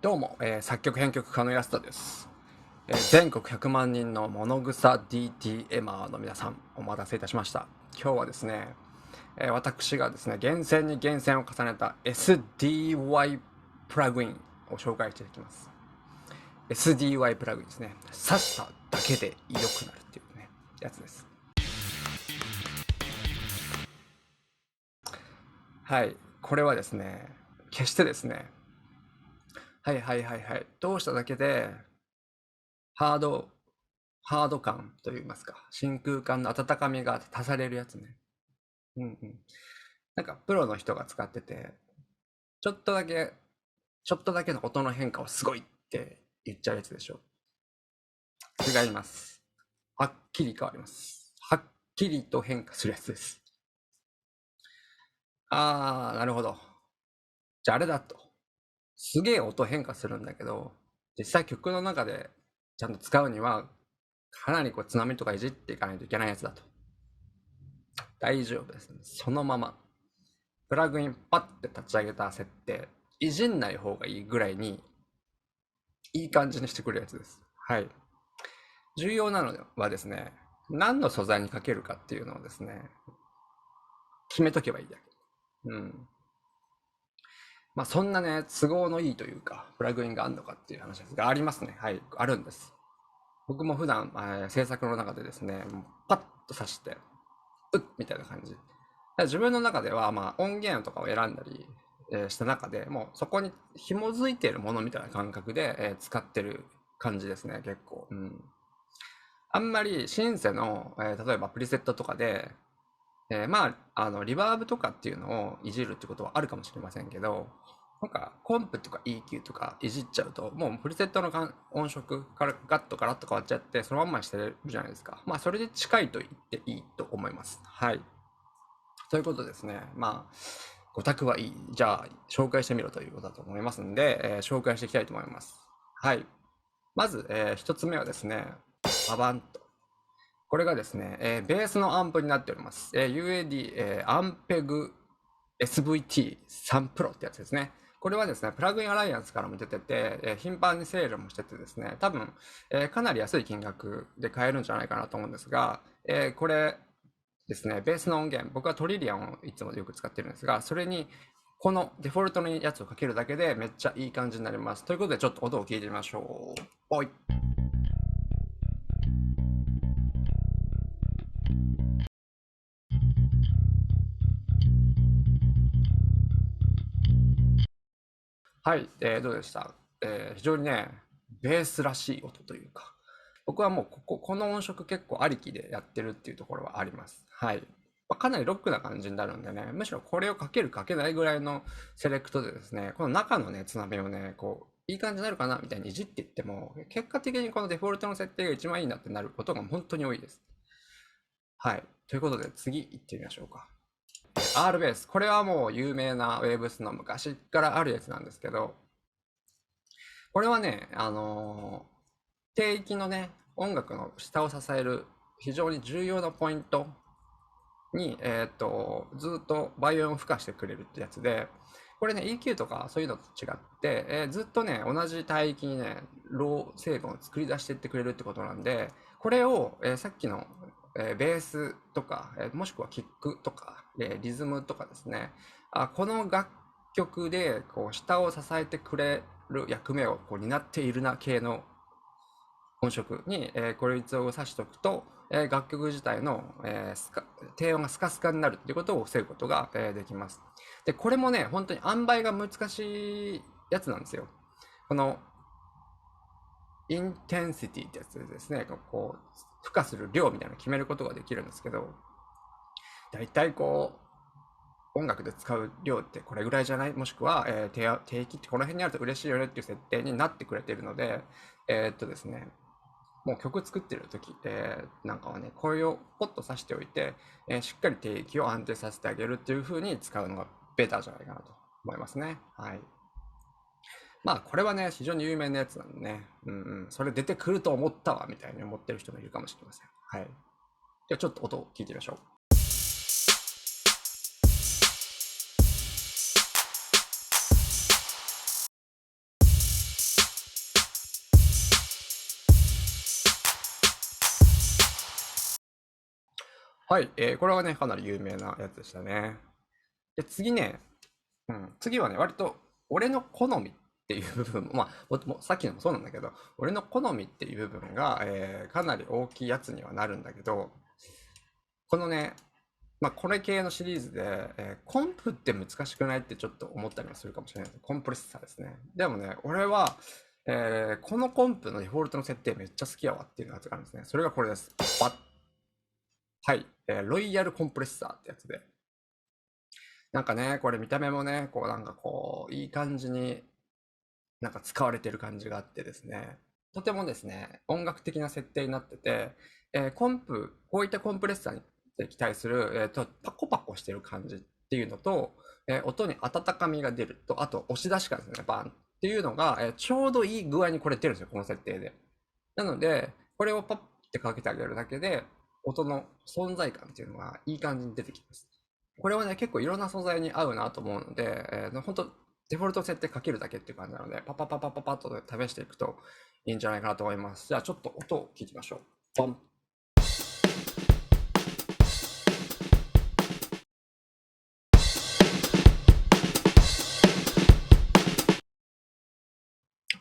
どうも、作曲編曲家の安田です。全国100万人の物草 DTMer の皆さん、お待たせいたしました。今日はですね、私がですね、厳選に厳選を重ねた SDY プラグインを紹介していきます。SDY プラグインですね。刺しただけで良くなるっていうね、やつです。はい、これはですね、決してですね、どうしただけでハードハード感といいますか、真空管の温かみが足されるやつね。うんうん。なんかプロの人が使ってて、ちょっとだけ、ちょっとだけの音の変化をすごいって言っちゃうやつでしょ。違います。はっきり変わります。はっきりと変化するやつです。なるほど。じゃああれだと。すげえ音変化するんだけど、実際曲の中でちゃんと使うには、かなりこう津波とかいじっていかないといけないやつだと。大丈夫ですね。そのまま。プラグインパッて立ち上げた設定、いじんない方がいいぐらいにいい感じにしてくるやつです。はい。重要なのはですね、何の素材にかけるかっていうのをですね、決めとけばいいだけ。うん。まあそんなね、都合のいいというか、プラグインがあるのかっていう話ですが、ありますね。はい、あるんです。僕も普段、制作の中でですね、パッと刺して、みたいな感じ。自分の中では、まあ、音源とかを選んだり、した中でもうそこに紐づいているものみたいな感覚で、使ってる感じですね、結構。うん。あんまりシンセの、例えばプリセットとかで、まあ、リバーブとかっていうのをいじるってことはあるかもしれませんけど、なんかコンプとか EQ とかいじっちゃうと、もうプリセットの音色からガッとガラッと変わっちゃって、そのまんまにしてるじゃないですか。まあ、それで近いと言っていいと思います。はい。ということですね。まあ、ご託はいい。じゃあ、紹介してみろということだと思いますんで、紹介していきたいと思います。はい。まず、一つ目はですね、ババンと。これがですね、ベースのアンプになっております。UAD、アンペグ SVT3 Pro ってやつですね。これはですね、プラグインアライアンスからも出てて、頻繁にセールもしててですね、多分、かなり安い金額で買えるんじゃないかなと思うんですが、これですね、ベースの音源、僕はトリリアンをいつもよく使ってるんですが、それにこのデフォルトのやつをかけるだけでめっちゃいい感じになります。ということでちょっと音を聞いてみましょう。おい。はい、どうでした？非常にね、ベースらしい音というか、僕はもうこの音色結構ありきでやってるっていうところはあります。はい。まあ、かなりロックな感じになるんでね、むしろこれをかけるかけないぐらいのセレクトでですね、この中のね、つなべをね、こう、いい感じになるかなみたいにいじっていっても、結果的にこのデフォルトの設定が一番いいなってなることが本当に多いです。はい。ということで次行ってみましょうか。R ベース。これはもう有名なウェーブスの昔からあるやつなんですけど、これはね、低域のね、音楽の下を支える非常に重要なポイントに、ずっとバイオンを付加してくれるってやつで、これね、EQ とかそういうのと違って、ずっとね、同じ帯域にね、ロー成分を作り出していってくれるってことなんで、これを、さっきの、ベースとか、もしくはキックとか、リズムとかですね、この楽曲でこう下を支えてくれる役目をこう担っているな系の音色に、これを指しておくと、楽曲自体の、低音がスカスカになるっていうことを防ぐことが、できます。で、これもね、本当に塩梅が難しいやつなんですよ。このインテンシティってやつでですね、こう、付加する量みたいなのを決めることができるんですけど、大体こう、音楽で使う量ってこれぐらいじゃない、もしくは、定域ってこの辺にあると嬉しいよねっていう設定になってくれているので、ですね、もう曲作ってる時、なんかはね、これをポッと刺しておいて、しっかり定域を安定させてあげるっていう風に使うのがベターじゃないかなと思いますね。はい。まあ、これはね、非常に有名なやつなんでね、それ出てくると思ったわ、みたいに思ってる人もいるかもしれません。はい。じゃあちょっと音を聞いてみましょう。はい、これはね、かなり有名なやつでしたね。で、次ね、次はね、割と俺の好みっていう部分も、まあ、さっきのもそうなんだけど、俺の好みっていう部分が、かなり大きいやつにはなるんだけど、このね、まあ、これ系のシリーズで、コンプって難しくないってちょっと思ったりもするかもしれないです。コンプレッサーですね。でもね、俺は、このコンプのデフォルトの設定めっちゃ好きやわっていうやつがあるんですね。それがこれです。バッ。はい、ロイヤルコンプレッサーってやつで。なんかね、これ見た目もね、こうなんかこう、いい感じになんか使われてる感じがあってですね、とてもですね、音楽的な設定になってて、こういったコンプレッサーに対する、パコパコしてる感じっていうのと、音に温かみが出ると、あと押し出し感ですね、バンっていうのが、ちょうどいい具合にこれ出るんですよ、この設定で。なので、これをパッてかけてあげるだけで、音の存在感っていうのがいい感じに出てきます。これはね、結構いろんな素材に合うなと思うので、本当デフォルト設定かけるだけっていう感じなので、パパパパパパッと試していくといいんじゃないかなと思います。じゃあちょっと音を聞いてみましょう。ボン。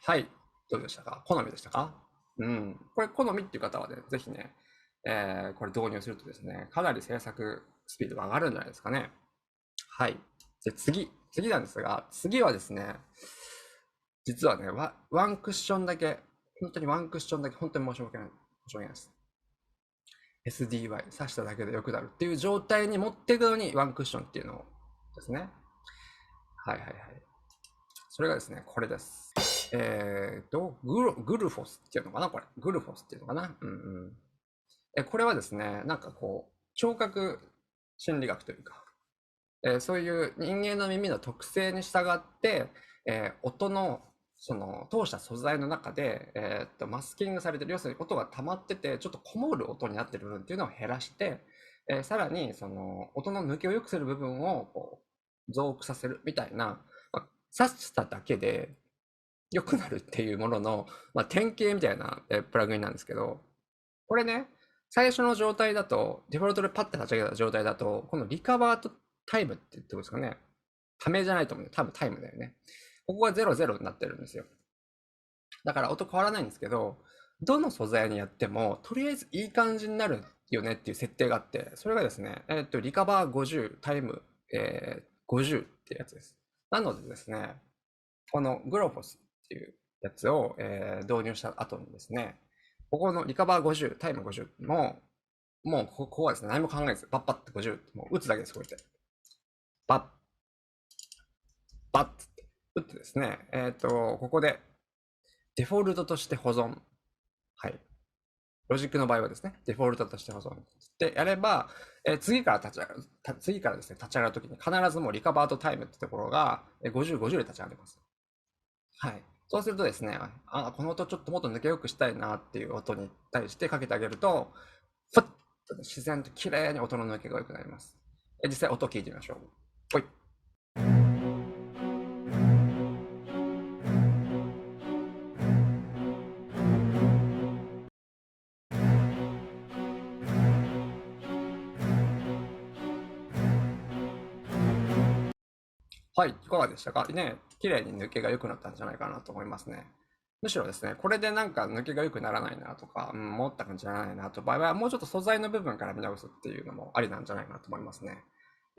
はい。どうでしたか？好みでしたか？これ好みっていう方はね、ぜひね、これ導入するとですね、かなり制作スピードが上がるんじゃないですかね。はい。で、次なんですが、次はですね、実はね、ワンクッションだけ、本当にワンクッションだけ、本当に申し訳ない。申し訳ないです。SDY、刺しただけで良くなるっていう状態に持っていくのに、ワンクッションっていうのですね。はいはいはい。それがですね、これです。グルフォスっていうのかなこれ。グルフォスっていうのかなこれはですね、なんかこう、聴覚心理学というか、そういう人間の耳の特性に従って、音のその通した素材の中で、マスキングされてる、要するに音が溜まっててちょっとこもる音になってる部分っていうのを減らして、さらにその音の抜けを良くする部分をこう増幅させるみたいな、刺しただけで良くなるっていうものの、典型みたいな、プラグインなんですけど、これね、最初の状態だと、デフォルトでパッて立ち上げた状態だと、このリカバーとタイムって言ってますかね。ためじゃないと思うんで、多分タイムだよね。ここが00になってるんですよ。だから音変わらないんですけど、どの素材にやっても、とりあえずいい感じになるよねっていう設定があって、それがですね、リカバー50、タイム、50ってやつです。なのでですね、このグロフォスっていうやつを、導入した後にですね、ここのリカバー50、タイム50も、もうここはですね、何も考えず、パッパッて50、もう打つだけです、こうやって。パッ、パッって打ってですね、ここでデフォルトとして保存。はい。ロジックの場合はですね、デフォルトとして保存ってやれば、次から次からですね、立ち上がるときに必ずもうリカバーとタイムってところが、50、50で立ち上がります。はい。そうするとですね、この音ちょっともっと抜けよくしたいなっていう音に対してかけてあげると、ふっと自然と綺麗に音の抜けが良くなります。実際音聞いてみましょう。ほい。はい、いかがでしたかね。綺麗に抜けが良くなったんじゃないかなと思いますね。むしろですね、これでなんか抜けが良くならないなとか、思った感じじゃないなと場合は、もうちょっと素材の部分から見直すっていうのもありなんじゃないかなと思いますね。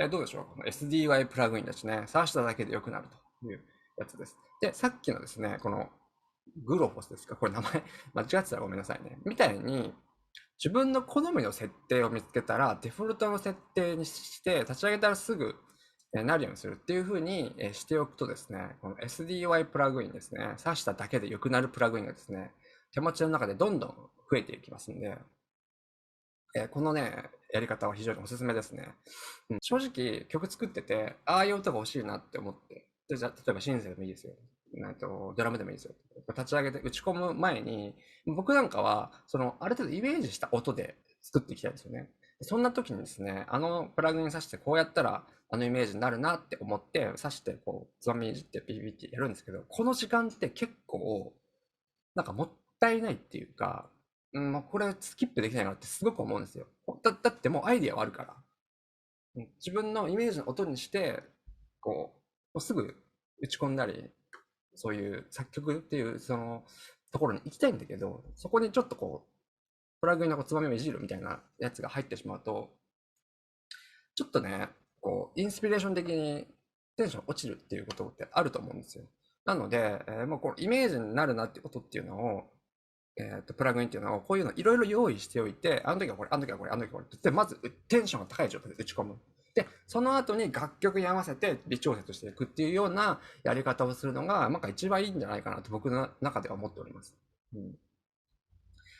どうでしょうこの SDY プラグインだしね、触しただけで良くなるというやつです。で、さっきのですね、このグロフォスですか、これ名前間違ってたらごめんなさいね。みたいに、自分の好みの設定を見つけたら、デフォルトの設定にして、立ち上げたらすぐなるようにするっていう風にしておくとですね、この SDY プラグインですね、挿しただけで良くなるプラグインがですね、手持ちの中でどんどん増えていきますんで、このね、やり方は非常におすすめですね。正直、曲作ってて、ああいう音が欲しいなって思って、じゃあ、例えばシンセでもいいですよ。ドラムでもいいですよ。立ち上げて打ち込む前に、僕なんかは、ある程度イメージした音で作っていきたいですよね。そんな時にですね、あのプラグイン挿してこうやったら、あのイメージになるなって思って、挿してこう、つまみいじってピピってやるんですけど、この時間って結構、なんかもったいないっていうか、まあ、これスキップできないなってすごく思うんですよ。だってもうアイディアはあるから。自分のイメージの音にして、こう、すぐ打ち込んだり、そういう作曲っていうそのところに行きたいんだけど、そこにちょっとこう、プラグインのつまみをいじるみたいなやつが入ってしまうと、ちょっとね、こう、インスピレーション的にテンション落ちるっていうことってあると思うんですよ。なので、もうこのイメージになるなってことっていうのを、プラグインっていうのをこういうのいろいろ用意しておいて、あの時はこれ、あの時はこれ、あの時はこれってまずテンションが高い状態で打ち込む。で、その後に楽曲に合わせて微調節していくっていうようなやり方をするのが、なんか一番いいんじゃないかなと僕の中では思っております。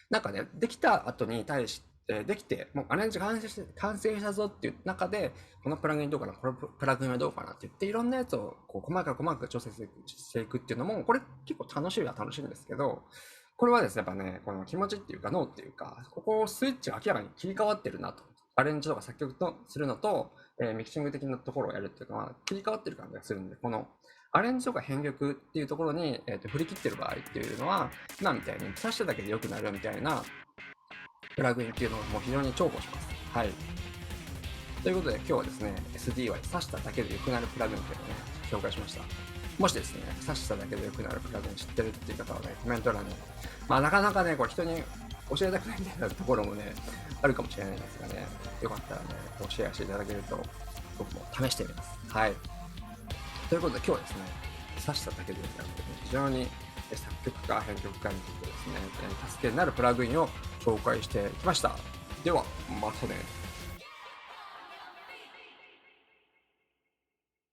なんかね、できた後に対して、できて、もうアレンジ完成したぞっていう中で、このプラグインどうかな、このプラグインはどうかなって言って、いろんなやつをこう細かく調整していくっていうのも、これ結構楽しいんですけど、これはですね、やっぱね、この気持ちっていうか脳っていうか、ここスイッチが明らかに切り替わってるなと。アレンジとか作曲とするのと、ミキシング的なところをやるっていうのは切り替わってる感じがするんで、このアレンジとか編曲っていうところに、振り切ってる場合っていうのは、今みたいに挿しただけで良くなるみたいなプラグインっていうのをもう非常に重宝します。はい。ということで今日はですね、SDY 挿しただけで良くなるプラグインっていうのをね、紹介しました。もしですね、挿しただけで良くなるプラグイン知ってるっていう方はね、コメント欄に、まあなかなかね、これ人に教えたくないみたいなところもね、あるかもしれないんですがね、よかったらね、シェアしていただけると僕も試してみます。はい。ということで今日はですね、挿しただけで良くなる非常に作曲家、編曲家にとってですね、助けになるプラグインを紹介してきました。では、またね。